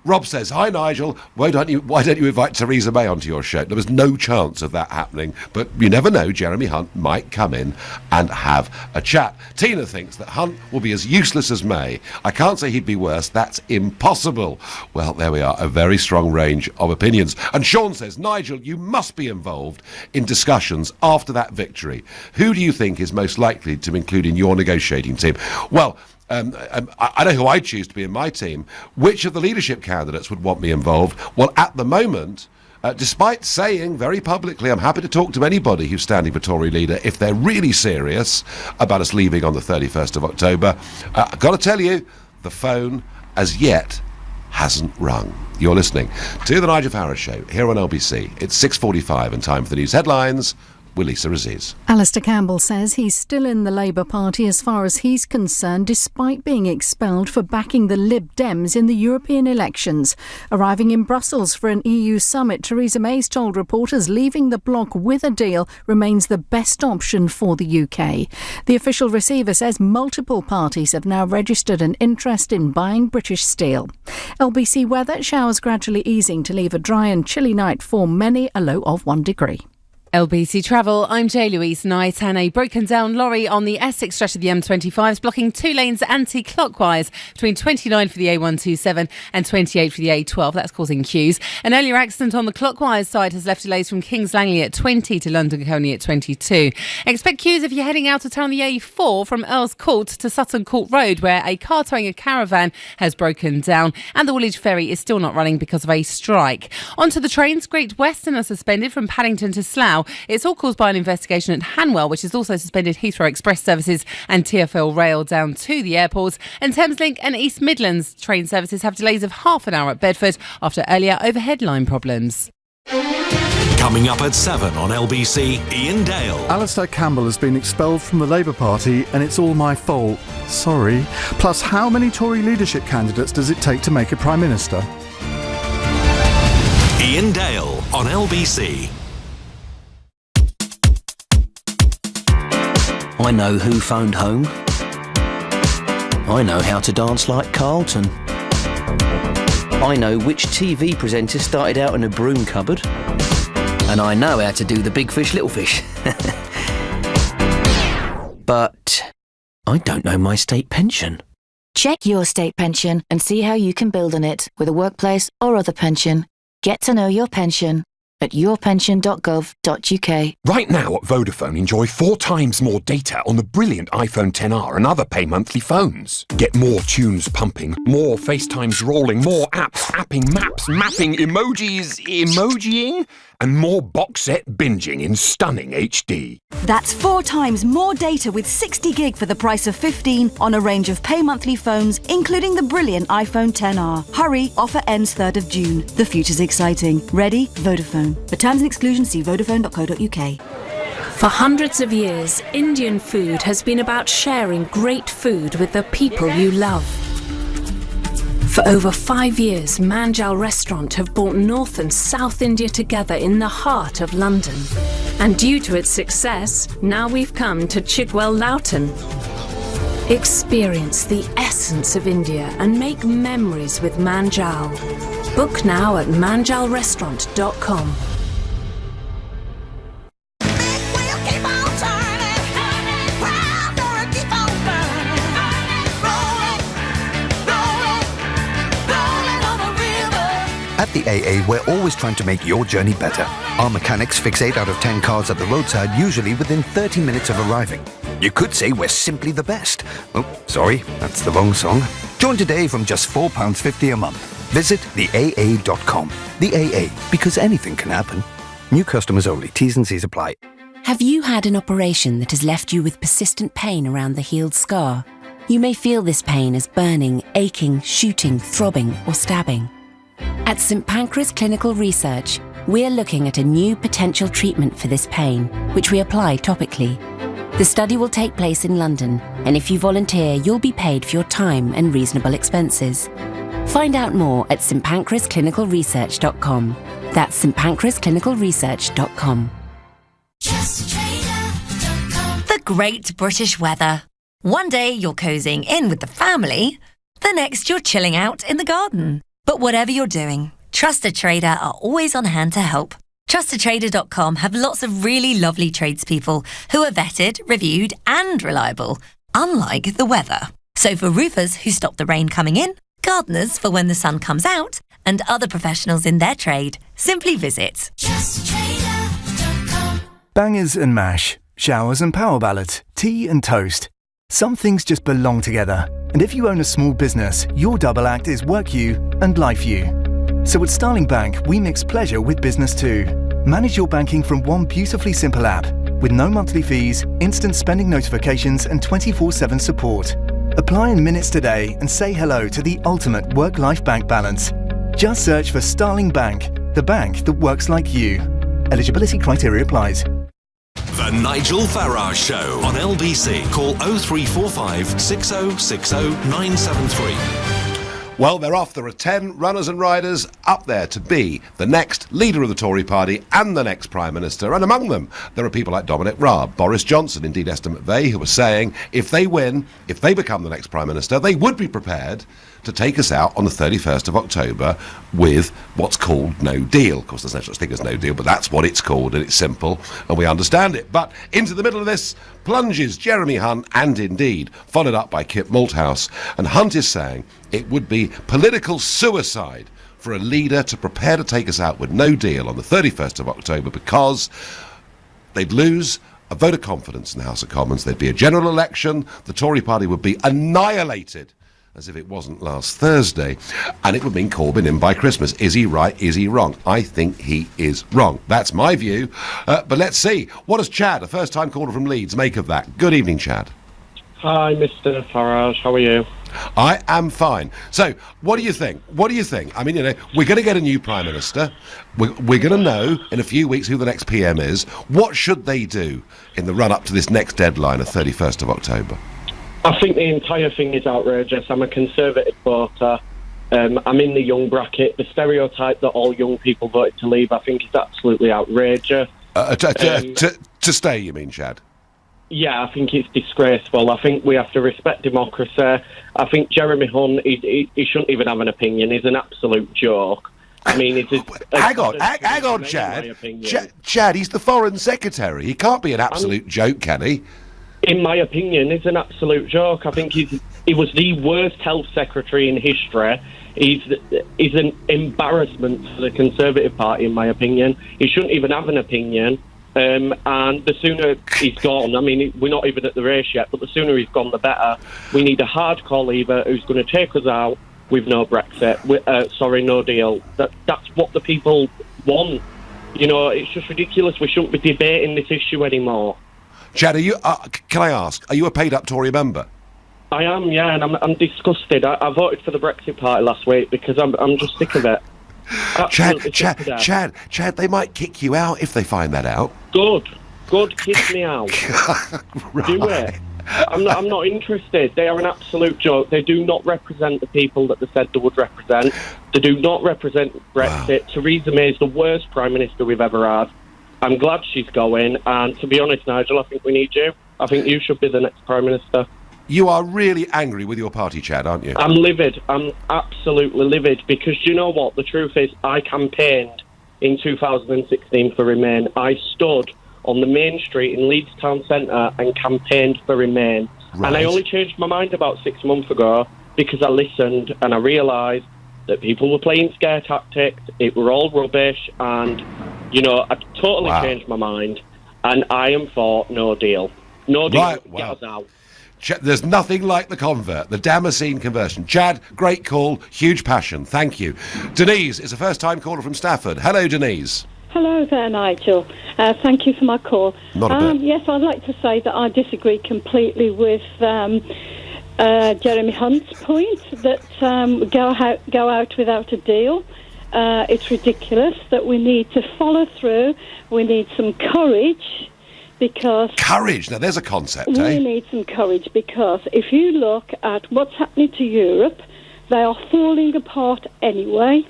Rob says, hi Nigel, why don't you invite Theresa May onto your show? There was no chance of that happening, but you never know, Jeremy Hunt might come in and have a chat. Tina thinks that Hunt will be as useless as May. I can't say he'd be worse, that's impossible. Well, there we are, a very strong range of opinions. And Sean says, Nigel, you must be involved in discussions after that victory. Who do you think is most likely to include in your negotiating team? Well, I know who I'd choose to be in my team. Which of the leadership candidates would want me involved? Well, at the moment, despite saying very publicly I'm happy to talk to anybody who's standing for Tory leader if they're really serious about us leaving on the 31st of October, I've got to tell you, the phone as yet hasn't rung. You're listening to The Nigel Farage Show here on LBC. It's 6:45 and time for the news headlines with Lisa Aziz. Alistair Campbell says he's still in the Labour Party as far as he's concerned, despite being expelled for backing the Lib Dems in the European elections. Arriving in Brussels for an EU summit, Theresa May's told reporters leaving the bloc with a deal remains the best option for the UK. The official receiver says multiple parties have now registered an interest in buying British steel. LBC weather, showers gradually easing to leave a dry and chilly night for many, a low of 1 degree. LBC Travel, I'm J-Louise Knight, and a broken down lorry on the Essex stretch of the M25 is blocking 2 lanes anti-clockwise between 29 for the A127 and 28 for the A12. That's causing queues. An earlier accident on the clockwise side has left delays from Kings Langley at 20 to London Coney at 22. Expect queues if you're heading out of town the A4 from Earls Court to Sutton Court Road, where a car towing a caravan has broken down, and the Woolwich Ferry is still not running because of a strike. Onto the trains, Great Western are suspended from Paddington to Slough. It's all caused by an investigation at Hanwell, which has also suspended Heathrow Express services and TfL Rail down to the airports. And Thameslink and East Midlands train services have delays of half an hour at Bedford after earlier overhead line problems. Coming up at 7 on LBC, Ian Dale. Alistair Campbell has been expelled from the Labour Party and it's all my fault. Sorry. Plus, how many Tory leadership candidates does it take to make a Prime Minister? Ian Dale on LBC. I know who phoned home. I know how to dance like Carlton. I know which TV presenter started out in a broom cupboard. And I know how to do the big fish, little fish. But I don't know my state pension. Check your state pension and see how you can build on it with a workplace or other pension. Get to know your pension at yourpension.gov.uk. Right now at Vodafone, enjoy 4 times more data on the brilliant iPhone XR and other pay monthly phones. Get more tunes pumping, more FaceTimes rolling, more apps, apping, maps, mapping, emojis, emojiing, and more box set binging in stunning HD. That's 4 times more data with 60 gig for the price of 15 on a range of pay monthly phones, including the brilliant iPhone XR. Hurry, offer ends 3rd of June. The future's exciting. Ready? Vodafone. For terms and exclusions, see vodafone.co.uk. For hundreds of years, Indian food has been about sharing great food with the people you love. For over 5 years, Manjal Restaurant have brought North and South India together in the heart of London. And due to its success, now we've come to Chigwell Loughton. Experience the essence of India and make memories with Manjal. Book now at manjalrestaurant.com. At the AA, we're always trying to make your journey better. Our mechanics fix 8 out of 10 cars at the roadside, usually within 30 minutes of arriving. You could say we're simply the best. Oh, sorry, that's the wrong song. Join today from just £4.50 a month. Visit theaa.com. The AA, because anything can happen. New customers only. T's and C's apply. Have you had an operation that has left you with persistent pain around the healed scar? You may feel this pain as burning, aching, shooting, throbbing, or stabbing. At St Pancras Clinical Research, we're looking at a new potential treatment for this pain, which we apply topically. The study will take place in London, and if you volunteer, you'll be paid for your time and reasonable expenses. Find out more at stpancrasclinicalresearch.com. That's stpancrasclinicalresearch.com. The great British weather. One day you're cozying in with the family, the next you're chilling out in the garden. But whatever you're doing, Trusted Trader are always on hand to help. TrustedTrader.com have lots of really lovely tradespeople who are vetted, reviewed and reliable, unlike the weather. So for roofers who stop the rain coming in, gardeners for when the sun comes out, and other professionals in their trade, simply visit TrustedTrader.com. Bangers and mash, showers and power ballads, tea and toast. Some things just belong together. And if you own a small business, your double act is work you and life you. So at Starling Bank, we mix pleasure with business too. Manage your banking from one beautifully simple app with no monthly fees, instant spending notifications and 24/7 support. Apply in minutes today and say hello to the ultimate work-life bank balance. Just search for Starling Bank, the bank that works like you. Eligibility criteria applies. The Nigel Farage Show on LBC. Call 0345 6060 973. Well, they're off. There are 10 runners and riders up there to be the next leader of the Tory party and the next Prime Minister. And among them, there are people like Dominic Raab, Boris Johnson, indeed Esther McVeigh, who are saying if they win, if they become the next Prime Minister, they would be prepared to take us out on the 31st of October with what's called no deal. Of course, there's no such thing as no deal, but that's what it's called, and it's simple, and we understand it. But into the middle of this plunges Jeremy Hunt, and indeed followed up by Kit Malthouse. And Hunt is saying it would be political suicide for a leader to prepare to take us out with no deal on the 31st of October because they'd lose a vote of confidence in the House of Commons. There'd be a general election. The Tory party would be annihilated as if it wasn't last Thursday, and it would mean Corbyn in by Christmas. Is he right? Is he wrong? I think he is wrong. That's my view. But let's see. What does Chad, a first-time caller from Leeds, make of that? Good evening, Chad. Hi, Mr. Farage. How are you? I am fine. So, what do you think? What do you think? I mean, you know, we're going to get a new Prime Minister. We're going to know in a few weeks who the next PM is. What should they do in the run-up to this next deadline of 31st of October? I think the entire thing is outrageous. I'm a Conservative voter. I'm in the young bracket. The stereotype that all young people voted to leave, I think, is absolutely outrageous. To stay, you mean, Chad? Yeah, I think it's disgraceful. I think we have to respect democracy. I think Jeremy Hunt, he shouldn't even have an opinion. He's an absolute joke. I mean, it's hang on, Chad. Chad, he's the Foreign Secretary. He can't be an absolute joke, can he? In my opinion, it's an absolute joke. I think he was the worst health secretary in history. He's an embarrassment to the Conservative Party, in my opinion. He shouldn't even have an opinion. And the sooner he's gone, I mean, we're not even at the race yet, but the sooner he's gone, the better. We need a hardcore leader who's going to take us out with no Brexit, no deal. That's what the people want. You know, it's just ridiculous. We shouldn't be debating this issue anymore. Chad, are you? Can I ask? Are you a paid-up Tory member? I am, yeah, and I'm disgusted. I voted for the Brexit Party last week because I'm just sick of it. Chad, they might kick you out if they find that out. Good, kick me out. Right. Do it. I'm not interested. They are an absolute joke. They do not represent the people that they said they would represent. They do not represent Brexit. Wow. Theresa May is the worst Prime Minister we've ever had. I'm glad she's going, and to be honest, Nigel, I think we need you. I think you should be the next Prime Minister. You are really angry with your party, Chad, aren't you? I'm livid. I'm absolutely livid, because you know what? The truth is, I campaigned in 2016 for Remain. I stood on the main street in Leeds Town Centre and campaigned for Remain. Right. And I only changed my mind about 6 months ago because I listened and I realised that people were playing scare tactics, it were all rubbish, and, you know, I totally changed my mind, and I am for no deal. No deal, right, get us out. There's nothing like the convert, the Damascene conversion. Chad, great call, huge passion. Thank you. Denise is a first-time caller from Stafford. Hello, Denise. Hello there, Nigel. Thank you for my call. Not a bit. Yes, I'd like to say that I disagree completely with Jeremy Hunt's point that go out without a deal. It's ridiculous that we need to follow through. We need some courage. Because courage. Now, there's a concept, we need some courage, because if you look at what's happening to Europe, they are falling apart anyway.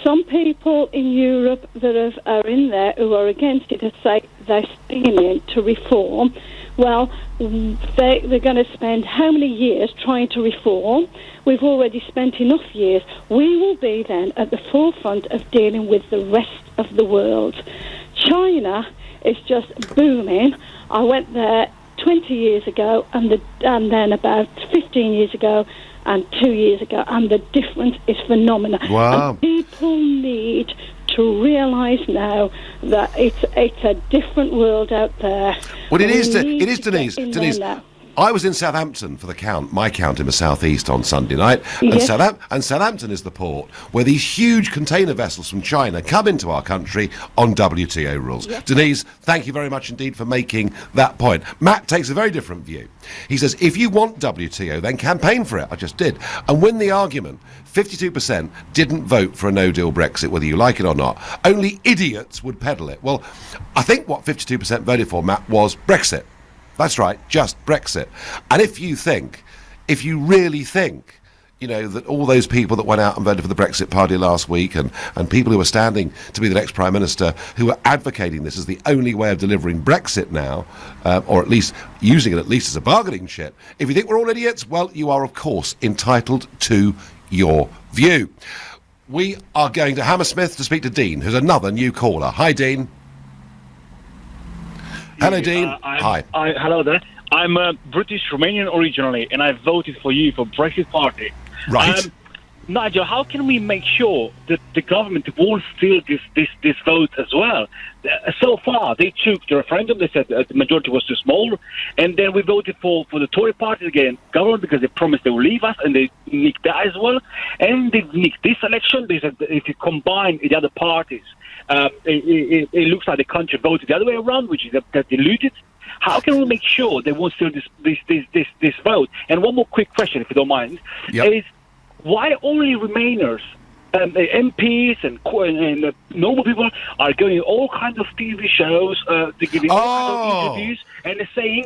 Some people in Europe that are in there who are against it say they're stinging in to reform. Well, they're going to spend how many years trying to reform? We've already spent enough years. We will be then at the forefront of dealing with the rest of the world. China is just booming. I went there 20 years ago and then about 15 years ago and 2 years ago, and the difference is phenomenal. Wow. And people need to realise now that it's a different world out there. Well, it is, Denise. Denise. I was in Southampton for the count, my count in the southeast on Sunday night, and Southampton is the port where these huge container vessels from China come into our country on WTO rules. Yes. Denise, thank you very much indeed for making that point. Matt takes a very different view. He says, if you want WTO, then campaign for it. I just did. And win the argument. 52% didn't vote for a no-deal Brexit, whether you like it or not. Only idiots would peddle it. Well, I think what 52% voted for, Matt, was Brexit. That's right, just Brexit. And if you really think, that all those people that went out and voted for the Brexit Party last week and people who are standing to be the next Prime Minister who are advocating this as the only way of delivering Brexit now, or at least using it at least as a bargaining chip, if you think we're all idiots, well, you are, of course, entitled to your view. We are going to Hammersmith to speak to Dean, who's another new caller. Hi, Dean. Hello, Dean. Hi. Hello there. I'm British Romanian originally, and I voted for you for Brexit Party. Right. Nigel, how can we make sure that the government won't steal this vote as well? So far, they took the referendum. They said the majority was too small, and then we voted for the Tory party again government because they promised they will leave us, and they nicked that as well. And they nicked this election. They said if you combine the other parties, it looks like the country voted the other way around, which is that diluted. How can we make sure they won't steal this vote? And one more quick question, if you don't mind, is why only Remainers, MPs and normal people are going all kinds of TV shows, they're giving all kinds of interviews, and they're saying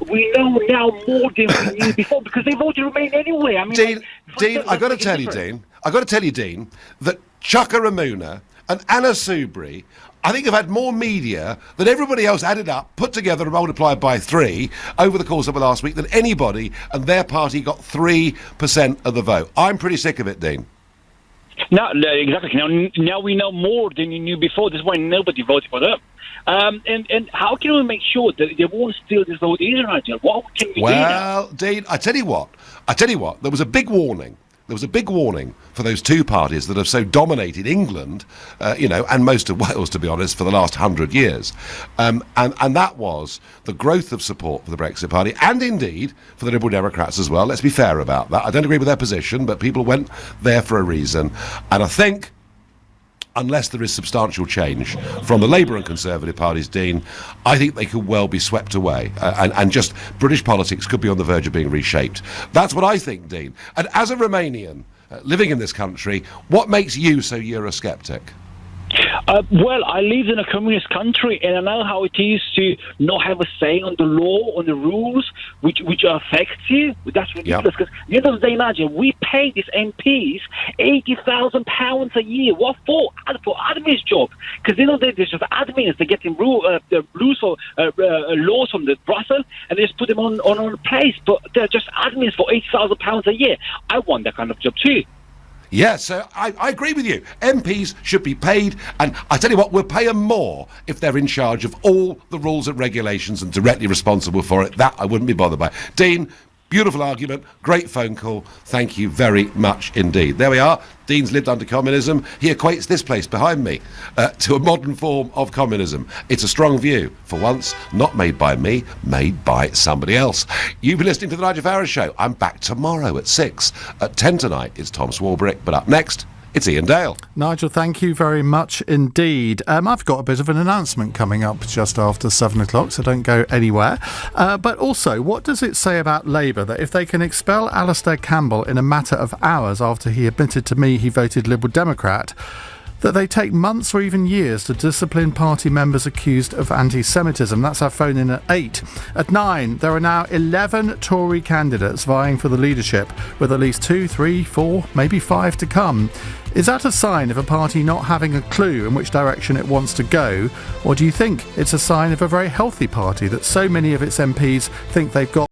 we know now more than we knew before because they voted Remain anyway. I mean, Dean, I've got to tell you, Dean, that Chuka Ramuna and Anna Soubry, I think, have had more media than everybody else added up, put together and multiplied by 3 over the course of the last week than anybody, and their party got 3% of the vote. I'm pretty sick of it, Dean. No, exactly. Now we know more than you knew before. That's why nobody voted for them. And how can we make sure that they won't steal this vote either, Nigel? What can we do now? Well, Dean, I tell you what, there was a big warning. There was a big warning for those two parties that have so dominated England, and most of Wales, to be honest, for the last 100 years. And that was the growth of support for the Brexit Party, and indeed for the Liberal Democrats as well. Let's be fair about that. I don't agree with their position, but people went there for a reason. And I think, unless there is substantial change from the Labour and Conservative parties, Dean, I think they could well be swept away. And just British politics could be on the verge of being reshaped. That's what I think, Dean. And as a Romanian living in this country, what makes you so Eurosceptic? Well, I live in a communist country, and I know how it is to not have a say on the law, on the rules, which affects you. That's ridiculous. Because at the end of the day, Nigel, we pay these MPs £80,000 a year. What for? For admin's job. Because you know there's just admins. They're getting rules or laws from the Brussels, and they just put them on a place. But they're just admins for £80,000 a year. I want that kind of job too. Yes, I agree with you. MPs should be paid, and I tell you what, we'll pay them more if they're in charge of all the rules and regulations and directly responsible for it. That I wouldn't be bothered by. Dean, Beautiful argument, great phone call. Thank you very much indeed. There we are. Dean's lived under communism. He equates this place behind me to a modern form of communism. It's a strong view. For once, not made by me, made by somebody else. You've been listening to The Nigel Farage Show. I'm back tomorrow at 6. At 10 tonight, it's Tom Swarbrick. But up next, it's Ian Dale. Nigel, thank you very much indeed. I've got a bit of an announcement coming up just after 7 o'clock, so don't go anywhere. But also, what does it say about Labour that if they can expel Alastair Campbell in a matter of hours after he admitted to me he voted Liberal Democrat, that they take months or even years to discipline party members accused of anti-Semitism? That's our phone in at 8. At 9, there are now 11 Tory candidates vying for the leadership, with at least 2, 3, 4, maybe 5 to come. Is that a sign of a party not having a clue in which direction it wants to go? Or do you think it's a sign of a very healthy party that so many of its MPs think they've got